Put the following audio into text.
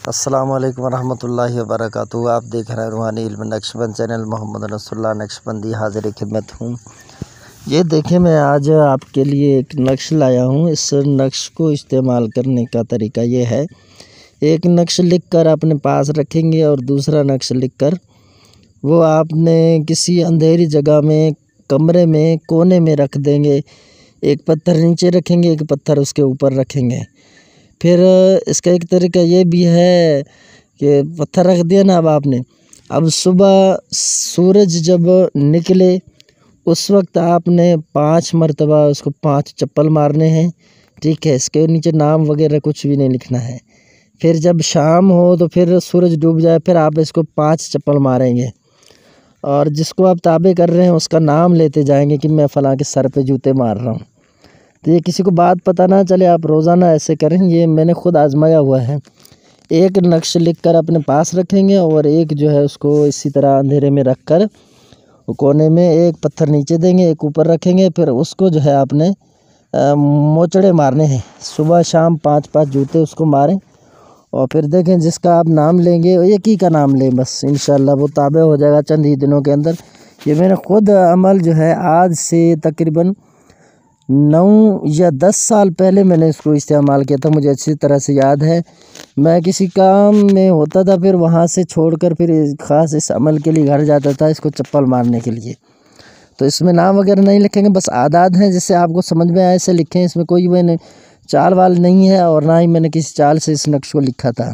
अस्सलामु अलैकुम रहमतुल्लाहि व बरकातुहू। आप देख रहे हैं रूहानी इल्म नक्शबंद चैनल। मोहम्मद रसूलुल्लाह नक्शबंदी हाज़िर खिदमत हूँ। ये देखें, मैं आज आपके लिए एक नक्श लाया हूँ। इस नक्श को इस्तेमाल करने का तरीका ये है, एक नक्श लिख कर अपने पास रखेंगे और दूसरा नक्श लिख कर वो आपने किसी अंधेरी जगह में, कमरे में, कोने में रख देंगे। एक पत्थर नीचे रखेंगे, एक पत्थर उसके ऊपर रखेंगे। फिर इसका एक तरीका ये भी है कि पत्थर रख दिया ना, अब आपने, अब सुबह सूरज जब निकले उस वक्त आपने 5 मरतबा उसको 5 चप्पल मारने हैं। ठीक है, इसके नीचे नाम वगैरह कुछ भी नहीं लिखना है। फिर जब शाम हो तो फिर सूरज डूब जाए, फिर आप इसको 5 चप्पल मारेंगे और जिसको आप ताबे कर रहे हैं उसका नाम लेते जाएंगे कि मैं फ़लाँ के सर पे जूते मार रहा हूँ। तो ये किसी को बात पता ना चले, आप रोज़ाना ऐसे करें। ये मैंने खुद आजमाया हुआ है। एक नक्श लिख कर अपने पास रखेंगे और एक जो है उसको इसी तरह अंधेरे में रख कर कोने में एक पत्थर नीचे देंगे, एक ऊपर रखेंगे। फिर उसको जो है आपने मोचड़े मारने हैं। सुबह शाम 5-5 जूते उसको मारें और फिर देखें जिसका आप नाम लेंगे एक ही का नाम लें, बस इंशाअल्लाह वो ताबे हो जाएगा चंद ही दिनों के अंदर। ये मैंने खुद अमल जो है आज से तकरीबन 9 या 10 साल पहले मैंने इसको इस्तेमाल किया था, मुझे अच्छी तरह से याद है। मैं किसी काम में होता था, फिर वहाँ से छोड़कर फिर ख़ास इस अमल के लिए घर जाता था, इसको चप्पल मारने के लिए। तो इसमें नाम वगैरह नहीं लिखेंगे, बस आदात हैं जिससे आपको समझ में आए ऐसे लिखें। इसमें कोई मैंने चाल वाल नहीं है और ना ही मैंने किसी चाल से इस नक्श को लिखा था।